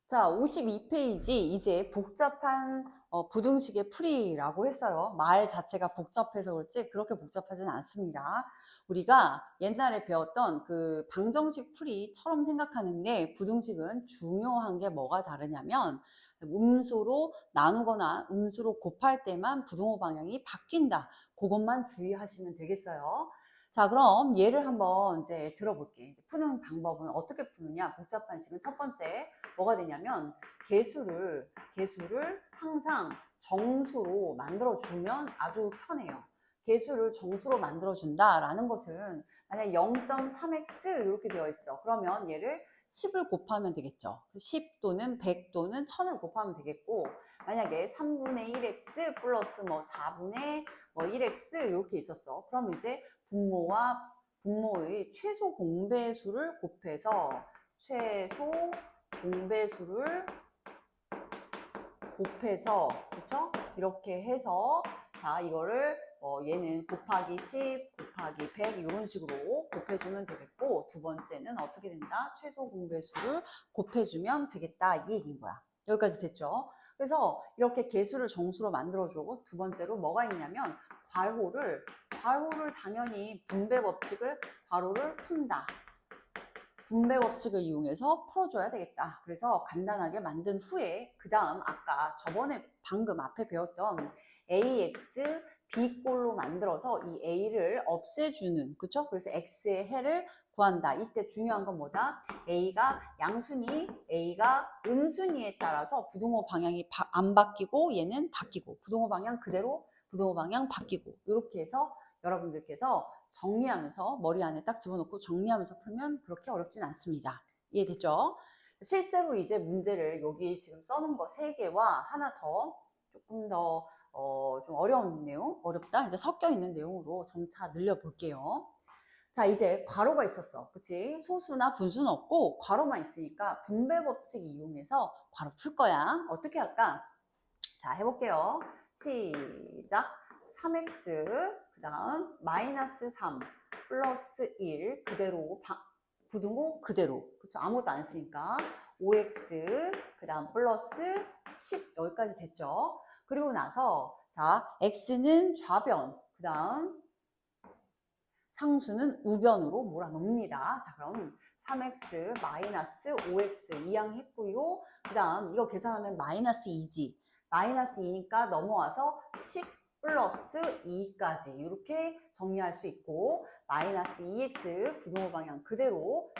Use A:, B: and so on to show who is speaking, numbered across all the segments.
A: 자, 52페이지 이제 복잡한 부등식의 풀이라고 했어요. 말 자체가 복잡해서 그렇지 그렇게 복잡하지는 않습니다. 우리가 옛날에 배웠던 그 방정식 풀이처럼 생각하는데 부등식은 중요한 게 뭐가 다르냐면 음수로 나누거나 음수로 곱할 때만 부등호 방향이 바뀐다. 그것만 주의하시면 되겠어요. 자, 그럼 예를 한번 이제 들어볼게. 이제 푸는 방법은 어떻게 푸느냐? 복잡한 식은 첫 번째 뭐가 되냐면 개수를 항상 정수로 만들어주면 아주 편해요. 개수를 정수로 만들어준다라는 것은 만약 0.3x 이렇게 되어 있어. 그러면 얘를 10을 곱하면 되겠죠. 10 또는 100 또는 1000을 곱하면 되겠고, 만약에 3분의 1x 플러스 뭐 4분의 뭐 1x 이렇게 있었어. 그럼 이제 분모의 최소 공배수를 곱해서 최소 공배수를 곱해서 그렇죠? 이렇게 해서 자 이거를 얘는 곱하기 10 곱하기 100 이런 식으로 곱해주면 되겠고, 두 번째는 어떻게 된다? 최소 공배수를 곱해주면 되겠다 이 얘기인 거야. 여기까지 됐죠? 그래서 이렇게 개수를 정수로 만들어주고, 두 번째로 뭐가 있냐면 괄호를 당연히 분배 법칙을 괄호를 푼다. 분배 법칙을 이용해서 풀어줘야 되겠다. 그래서 간단하게 만든 후에 그 다음 아까 저번에 방금 앞에 배웠던 ax b꼴로 만들어서 이 a를 없애주는, 그쵸? 그래서 x의 해를 구한다. 이때 중요한 건 뭐다? a가 양순위, a가 음순위에 따라서 부등호 방향이 안 바뀌고 얘는 바뀌고, 부등호 방향 그대로 부등호 방향 바뀌고, 이렇게 해서 여러분들께서 정리하면서 머리 안에 딱 집어넣고 정리하면서 풀면 그렇게 어렵진 않습니다. 이해됐죠? 실제로 이제 문제를 여기 지금 써놓은 거 3개와 하나 더 조금 더 좀 어려운 내용, 어렵다 이제 섞여 있는 내용으로 점차 늘려볼게요. 자, 이제 괄호가 있었어. 그치? 소수나 분수는 없고 괄호만 있으니까 분배 법칙 이용해서 괄호 풀 거야. 어떻게 할까? 자, 해볼게요. 시작. 3x 그 다음 마이너스 3 플러스 1 그대로 부등호 그대로, 그쵸? 아무것도 안 했으니까 5x 그 다음 플러스 10 여기까지 됐죠. 그리고 나서 자 x는 좌변 그 다음 상수는 우변으로 몰아넣습니다. 자, 그럼 3x 마이너스 5x 이항했고요. 그 다음 이거 계산하면 마이너스 2지. 마이너스 2니까 넘어와서 10 플러스 2까지 이렇게 정리할 수 있고, 마이너스 2x 부등호 방향 그대로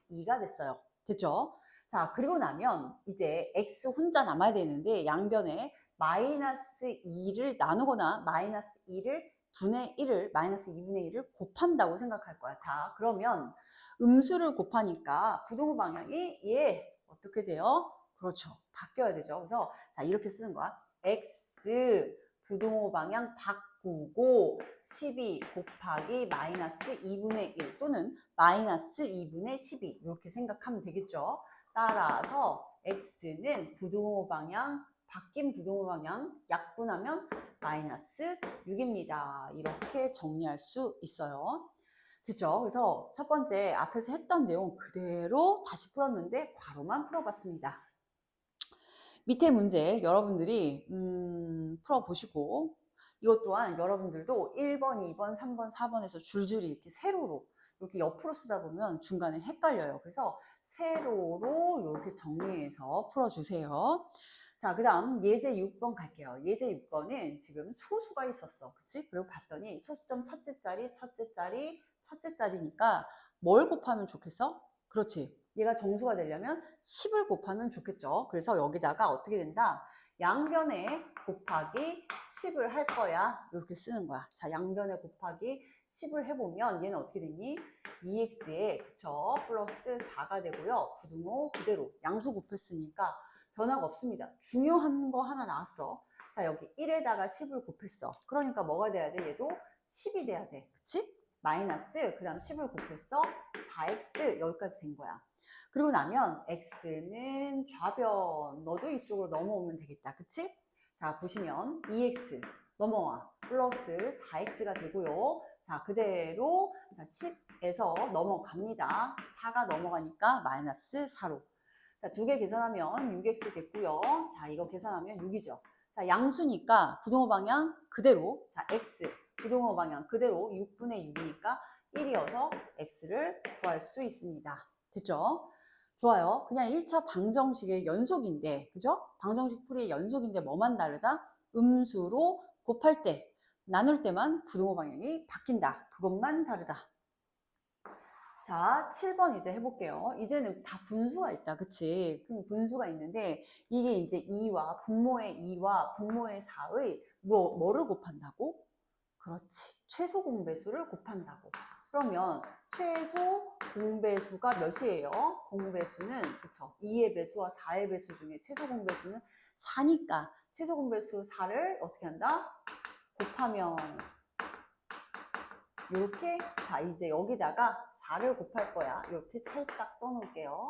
A: 12가 됐어요. 됐죠? 자, 그리고 나면 이제 x 혼자 남아야 되는데 양변에 마이너스 2를 나누거나 마이너스 2를 분의 1을 마이너스 2분의 1을 곱한다고 생각할 거야. 자, 그러면 음수를 곱하니까 부등호 방향이 어떻게 돼요? 그렇죠. 바뀌어야 되죠. 그래서 자, 이렇게 쓰는 거야. x 부등호 방향 바꾸고 12 곱하기 마이너스 2분의 1 또는 마이너스 2분의 12 이렇게 생각하면 되겠죠. 따라서 x는 부등호 방향 바뀐 부등호 방향 약분하면 마이너스 6입니다. 이렇게 정리할 수 있어요. 됐죠? 그래서 첫 번째 앞에서 했던 내용 그대로 다시 풀었는데 괄호만 풀어봤습니다. 밑에 문제 여러분들이 풀어보시고, 이것 또한 여러분들도 1번, 2번, 3번, 4번에서 줄줄이 이렇게 세로로 이렇게 옆으로 쓰다 보면 중간에 헷갈려요. 그래서 세로로 이렇게 정리해서 풀어주세요. 자, 그 다음 예제 6번 갈게요. 예제 6번은 지금 소수가 있었어. 그치? 그리고 봤더니 소수점 첫째 자리니까 뭘 곱하면 좋겠어? 그렇지. 얘가 정수가 되려면 10을 곱하면 좋겠죠. 그래서 여기다가 어떻게 된다? 양변에 곱하기 10을 할 거야. 이렇게 쓰는 거야. 자, 양변에 곱하기 10을 해보면 얘는 어떻게 되니? 2x에 그쵸? 플러스 4가 되고요. 부등호 그대로 양수 곱했으니까 변화가 없습니다. 중요한 거 하나 나왔어. 자, 여기 1에다가 10을 곱했어. 그러니까 뭐가 돼야 돼? 얘도 10이 돼야 돼. 그치? 마이너스 그 다음 10을 곱했어. 4x 여기까지 된 거야. 그리고 나면 x는 좌변, 너도 이쪽으로 넘어오면 되겠다. 그치? 자, 보시면 2x 넘어와 플러스 4x가 되고요. 자, 그대로 10에서 넘어갑니다. 4가 넘어가니까 마이너스 4로. 자, 2개 계산하면 6x 됐고요. 자, 이거 계산하면 6이죠. 자, 양수니까 부등호 방향 그대로. 자, x 부등호 방향 그대로 6분의 6이니까 1이어서 x를 구할 수 있습니다. 됐죠? 좋아요. 그냥 1차 방정식의 연속인데, 그죠? 방정식 풀이의 연속인데 뭐만 다르다? 음수로 곱할 때, 나눌 때만 부등호 방향이 바뀐다. 그것만 다르다. 자, 7번 이제 해볼게요. 이제는 다 분수가 있다. 그치? 그럼 분수가 있는데, 이게 이제 2와 분모의 2와 분모의 4의 뭐를 곱한다고? 그렇지. 최소 공배수를 곱한다고. 그러면 최소 공배수가 몇이에요? 공배수는, 그쵸. 2의 배수와 4의 배수 중에 최소 공배수는 4니까 최소 공배수 4를 어떻게 한다? 곱하면 이렇게. 자, 이제 여기다가 4를 곱할 거야. 이렇게 살짝 써놓을게요.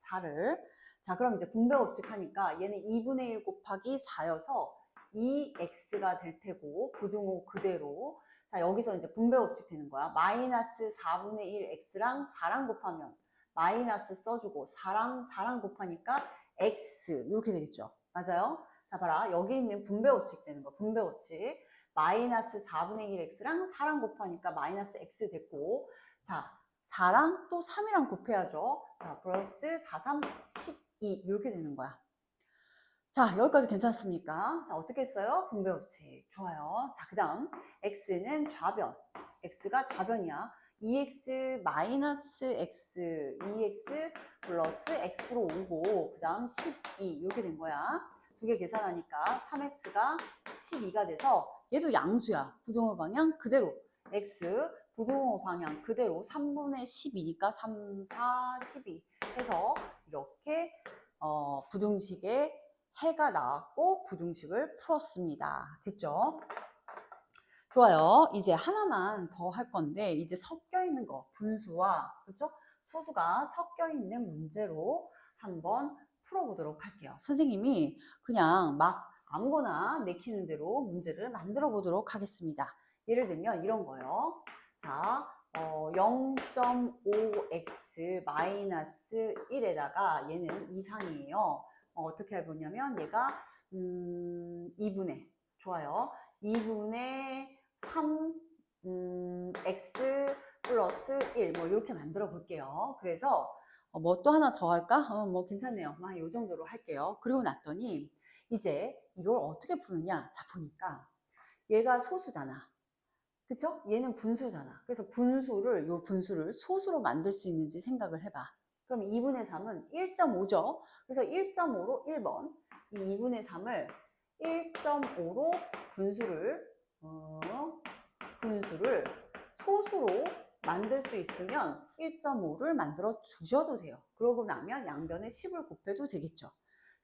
A: 4를. 자, 그럼 이제 분배법칙 하니까 얘는 2분의 1 곱하기 4여서 2x가 될 테고, 부등호 그대로. 자, 여기서 이제 분배법칙 되는 거야. 마이너스 4분의 1 x랑 4랑 곱하면 마이너스 써주고 4랑 곱하니까 x 이렇게 되겠죠. 맞아요? 자, 봐라. 여기 있는 분배법칙 되는 거야. 분배법칙. 마이너스 4분의 1x랑 4랑 곱하니까 마이너스 x 됐고, 자, 4랑 또 3이랑 곱해야죠. 자, 플러스 4, 3, 12 이렇게 되는 거야. 자, 여기까지 괜찮습니까? 자, 어떻게 했어요? 분배법칙. 좋아요. 자, 그 다음 x는 좌변. x가 좌변이야. 2x 마이너스 x, 2x 플러스 x로 오고, 그 다음 12 이렇게 된 거야. 2개 계산하니까 3x가 12가 돼서 얘도 양수야. 부등호 방향 그대로. x 부등호 방향 그대로 3분의 12니까 3, 4, 12 해서 이렇게 부등식에 해가 나왔고 부등식을 풀었습니다. 됐죠? 좋아요. 이제 하나만 더 할 건데 이제 섞여 있는 거 분수와 그렇죠? 소수가 섞여 있는 문제로 한번 풀어보도록 할게요. 선생님이 그냥 막 아무거나 내키는 대로 문제를 만들어 보도록 하겠습니다. 예를 들면 이런 거요. 자, 0.5x 마이너스 1에다가 얘는 이상이에요. 어떻게 해보냐면 얘가 2분의 좋아요. 2분의 3 x 플러스 1 뭐 이렇게 만들어 볼게요. 그래서 뭐 또 하나 더 할까? 뭐 괜찮네요. 이 정도로 할게요. 그리고 났더니 이제 이걸 어떻게 푸느냐? 자, 보니까 얘가 소수잖아. 그쵸? 얘는 분수잖아. 그래서 요 분수를 소수로 만들 수 있는지 생각을 해봐. 그럼 2분의 3은 1.5죠. 그래서 1.5로 1번. 이 2분의 3을 1.5로 분수를 소수로 만들 수 있으면 1.5를 만들어 주셔도 돼요. 그러고 나면 양변에 10을 곱해도 되겠죠.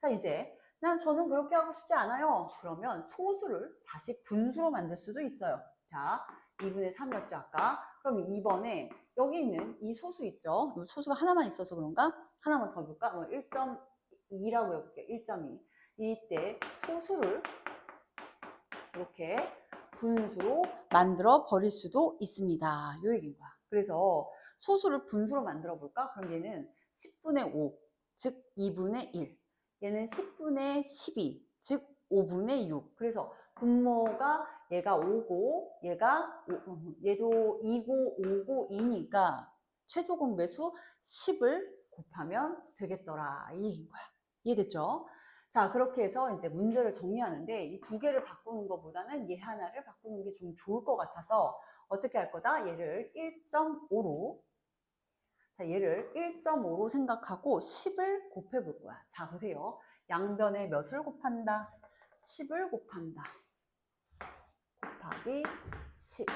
A: 자, 이제 저는 그렇게 하고 싶지 않아요. 그러면 소수를 다시 분수로 만들 수도 있어요. 자, 2분의 3이었죠, 아까. 그럼 2번에 여기 있는 이 소수 있죠? 이 소수가 하나만 있어서 그런가? 하나만 더 볼까? 1.2라고 해볼게요. 1.2. 이때 소수를 이렇게 분수로 만들어 버릴 수도 있습니다. 요 얘기인 거야. 그래서 소수를 분수로 만들어 볼까? 그럼 얘는 10분의 5, 즉 2분의 1. 얘는 10분의 12, 즉 5분의 6. 그래서 분모가 얘가 5고 얘도 2고 5고 2니까 최소 공배수 10을 곱하면 되겠더라. 이 얘기인 거야. 이해됐죠? 자, 그렇게 해서 이제 문제를 정리하는데 이 2개를 바꾸는 것보다는 얘 하나를 바꾸는 게 좀 좋을 것 같아서 어떻게 할 거다? 얘를 1.5로 자, 얘를 1.5로 생각하고 10을 곱해 볼 거야. 자, 보세요. 양변에 몇을 곱한다? 10을 곱한다. 곱하기 10.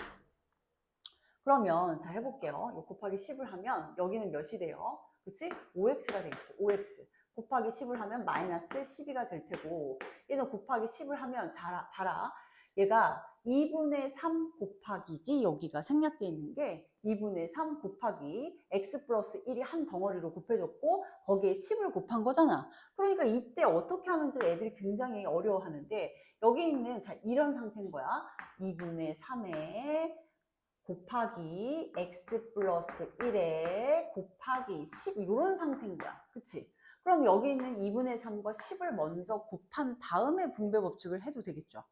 A: 그러면 자 해볼게요. 요 곱하기 10을 하면 여기는 몇이 돼요? 그치? 5x가 되겠지. 5x. 곱하기 10을 하면 마이너스 12가 될 테고 얘는 곱하기 10을 하면 봐라. 얘가 2분의 3 곱하기지 여기가 생략되어 있는 게 2분의 3 곱하기 x 플러스 1이 한 덩어리로 곱해졌고 거기에 10을 곱한 거잖아. 그러니까 이때 어떻게 하는지 애들이 굉장히 어려워하는데 여기 있는 자 이런 상태인 거야. 2분의 3에 곱하기 x 플러스 1에 곱하기 10 이런 상태인 거야. 그치? 그럼 여기 있는 2분의 3과 10을 먼저 곱한 다음에 분배 법칙을 해도 되겠죠.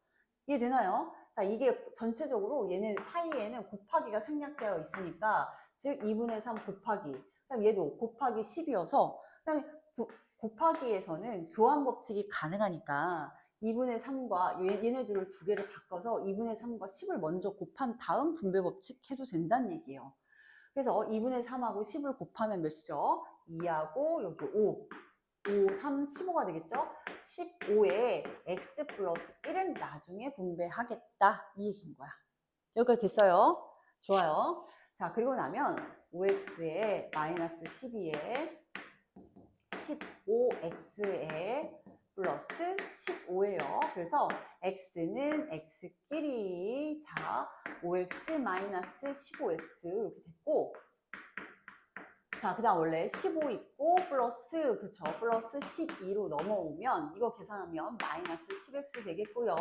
A: 이해되나요? 자, 이게 전체적으로 얘네 사이에는 곱하기가 생략되어 있으니까, 즉 2분의 3 곱하기, 그럼 얘도 곱하기 10이어서 그냥 곱하기에서는 교환 법칙이 가능하니까 2분의 3과 얘네들을 두 개를 바꿔서 2분의 3과 10을 먼저 곱한 다음 분배 법칙 해도 된다는 얘기예요. 그래서 2분의 3하고 10을 곱하면 몇이죠? 2하고 여기 5, 3, 15가 되겠죠? 15에 x 플러스 1은 나중에 분배하겠다. 이 얘기인 거야. 여기까지 됐어요? 좋아요. 자, 그리고 나면 5x에 마이너스 12에 15x에 플러스 15예요. 그래서 x는 x끼리, 자, 5x 마이너스 15x 이렇게 됐고, 자, 그 다음 원래 15 있고 플러스, 그쵸, 플러스 12로 넘어오면 이거 계산하면 마이너스 10x 되겠고요.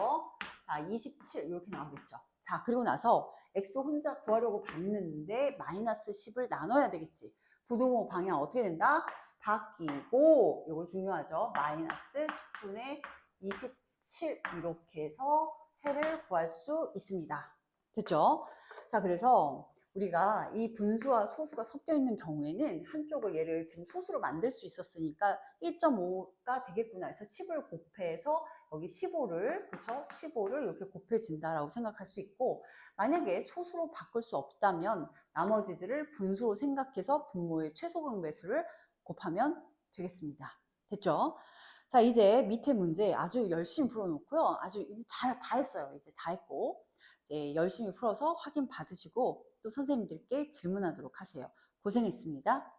A: 자, 27 이렇게 나오겠죠. 자, 그리고 나서 x 혼자 구하려고 봤는데 마이너스 10을 나눠야 되겠지. 부등호 방향 어떻게 된다? 바뀌고, 이거 중요하죠. 마이너스 10분의 27 이렇게 해서 해를 구할 수 있습니다. 됐죠? 자, 그래서 우리가 이 분수와 소수가 섞여 있는 경우에는 한쪽을 얘를 지금 소수로 만들 수 있었으니까 1.5가 되겠구나 해서 10을 곱해서 여기 15를, 그쵸? 15를 이렇게 곱해진다라고 생각할 수 있고, 만약에 소수로 바꿀 수 없다면 나머지들을 분수로 생각해서 분모의 최소공배수를 곱하면 되겠습니다. 됐죠? 자, 이제 밑에 문제 아주 열심히 풀어놓고요. 아주 이제 다 했어요. 이제 다 했고. 이제 열심히 풀어서 확인 받으시고 또 선생님들께 질문하도록 하세요. 고생했습니다.